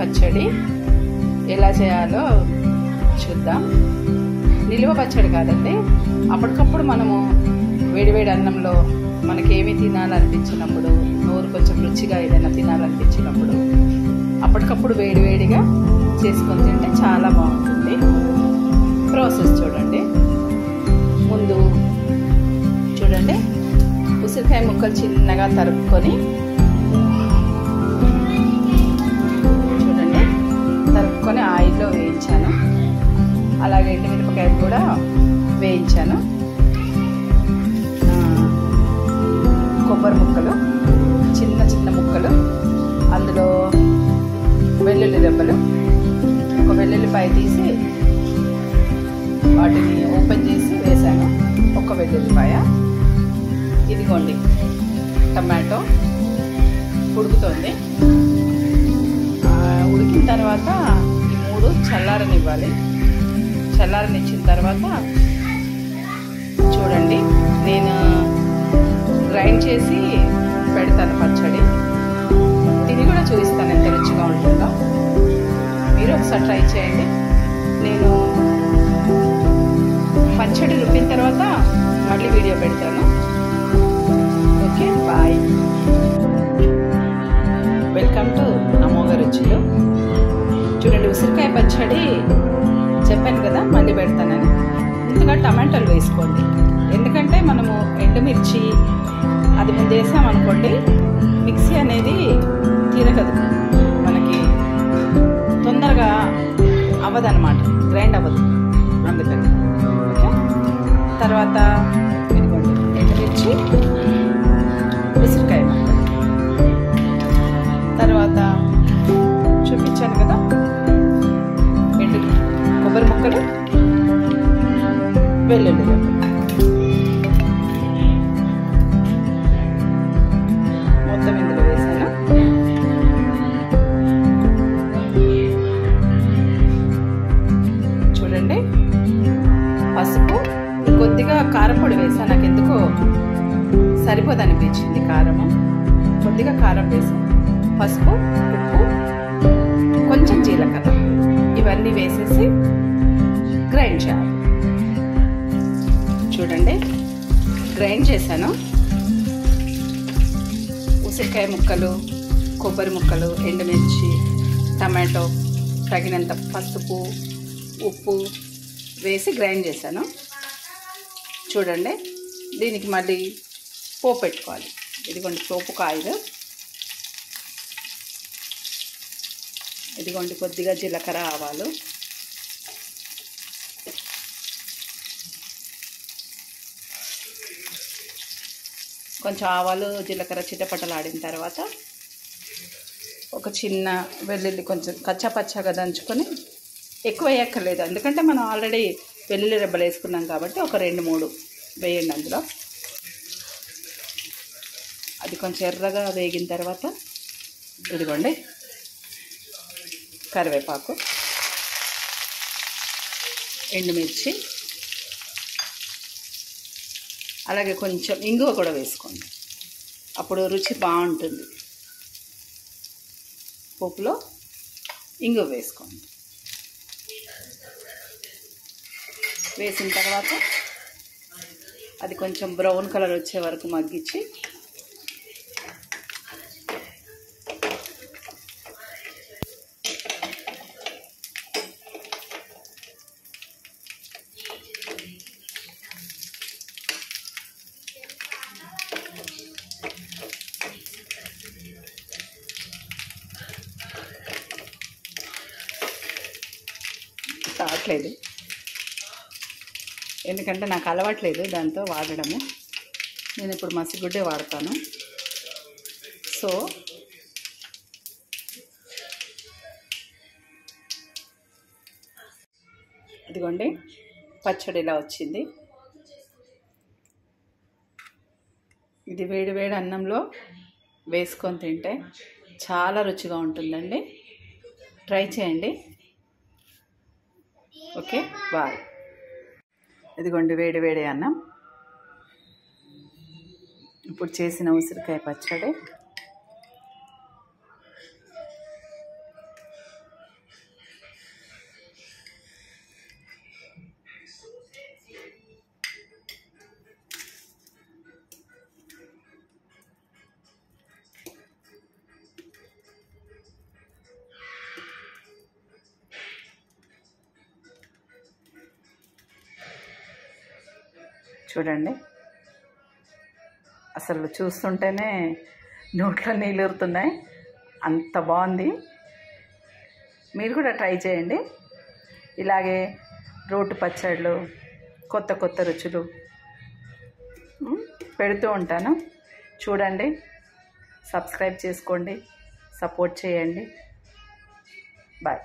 పచ్చడి ఎలా చేయాలో చూద్దాం. నిల్వ పచ్చడి కాదండి, అప్పటికప్పుడు మనము వేడివేడి అన్నంలో మనకేమి తినాలనిపించినప్పుడు, నోరు కొంచెం రుచిగా ఏదైనా తినాలనిపించినప్పుడు అప్పటికప్పుడు వేడివేడిగా చేసుకొని తింటే చాలా బాగుంటుంది. ప్రాసెస్ చూడండి. ముందు చూడండి, ఉసిరికాయ ముక్కలు చిన్నగా తరుక్కొని ఆయిల్లో వేయించాను. అలాగే ఎండుమిరపకాయలు కూడా వేయించాను. కొబ్బరి ముక్కలు చిన్న చిన్న ముక్కలు, అందులో వెల్లుల్లి రెబ్బలు, ఒక వెల్లుల్లిపాయ తీసి వాటిని ఓపెన్ చేసి వేసాను, ఒక వెల్లుల్లిపాయ. ఇదిగోండి టమాటో ఉడుకుతోంది. ఉడికిన తర్వాత ఈ 3 చల్లారనివ్వాలి. చల్లారనిచ్చిన తర్వాత చూడండి, నేను గ్రైండ్ చేసి పెడతాను పచ్చడి. తిని కూడా చూపిస్తాను ఎంత రుచిగా ఉంటుందో. మీరు ఒకసారి ట్రై చేయండి. నేను పచ్చడి రుబ్బిన తర్వాత మళ్ళీ వీడియో పెడతాను. Okay, bye. వెల్కమ్ టు అమోఘ రుచులు. చూడండి, ఉసిరికాయ పచ్చడి చెప్పాను కదా, మళ్ళీ పెడతానని. ముందుగా టమాటాలు వేసుకోండి. ఎందుకంటే మనము ఎండుమిర్చి అది ముందు వేసామనుకోండి, మిక్సీ అనేది తిరగదు, మనకి తొందరగా అవ్వదన్నమాట, గ్రైండ్ అవ్వదు. అందుకని ఓకే. తర్వాత ఇదిగోండి ఎండుమిర్చి, ఉసిరికాయ ముక్కలు. తర్వాత చూపించాను కదా, ఎండు కొబ్బరి ముక్కలు, వెల్లుల్లి రెబ్బలు. మొత్తం ఇందులో వేసాను. చూడండి, పసుపు, కొద్దిగా కారం పొడి వేసాను. నాకు ఎందుకో సరిపోదనిపించింది కారము, కొద్దిగా కారం వేసాను. పసుపు, ఉప్పు, కొంచెం జీలకర్ర, ఇవన్నీ వేసేసి గ్రైండ్ చేయాలి. చూడండి, గ్రైండ్ చేశాను. ఉసిరికాయ ముక్కలు, కొబ్బరి ముక్కలు, ఎండుమిర్చి, టమాటో, తగినంత పసుపు, ఉప్పు వేసి గ్రైండ్ చేశాను. చూడండి, దీనికి మళ్ళీ పోపు పెట్టుకోవాలి. ఇదిగోండి పోపు కాయలు, ఇదిగోండి కొద్దిగా జీలకర్ర, ఆవాలు, కొంచెం ఆవాలు జీలకర్ర చిటపటలాడిన తర్వాత ఒక చిన్న వెల్లుల్లి, కొంచెం కచ్చాపచ్చాగా దంచుకొని, ఎక్కువ వేయక్కర్లేదు ఎందుకంటే మనం ఆల్రెడీ వెల్లుల్లి రెబ్బలు వేసుకున్నాం కాబట్టి ఒక 2-3 వేయండి అందులో. అది కొంచెం ఎర్రగా వేగిన తర్వాత ఇదిగోండి కరివేపాకు, ఎండుమిర్చి, అలాగే కొంచెం ఇంగువ కూడా వేసుకోండి, అప్పుడు రుచి బాగుంటుంది. పోపులో ఇంగువ వేసుకోండి. వేసిన తర్వాత అది కొంచెం బ్రౌన్ కలర్ వచ్చే వరకు మగ్గించి రావట్లేదు, ఎందుకంటే నాకు అలవాట్లేదు దాంతో వాడడము. నేను ఇప్పుడు మసిగుడ్డే వాడతాను. సో ఇదిగోండి పచ్చడి ఇలా వచ్చింది. ఇది వేడి వేడి అన్నంలో వేసుకొని తింటే చాలా రుచిగా ఉంటుందండి. ట్రై చేయండి. Okay, bye. ఇదిగోండి వేడి వేడి అన్నం, ఇప్పుడు చేసిన ఉసిరికాయ పచ్చడి. చూడండి, అసలు చూస్తుంటేనే నోట్లో నీళ్ళు ఊరుతున్నాయి, అంత బాగుంది. మీరు కూడా ట్రై చేయండి. ఇలాగే రోటి పచ్చళ్ళు, కొత్త కొత్త రుచులు పెడుతూ ఉంటాను. చూడండి, సబ్స్క్రైబ్ చేసుకోండి, సపోర్ట్ చేయండి. బాయ్.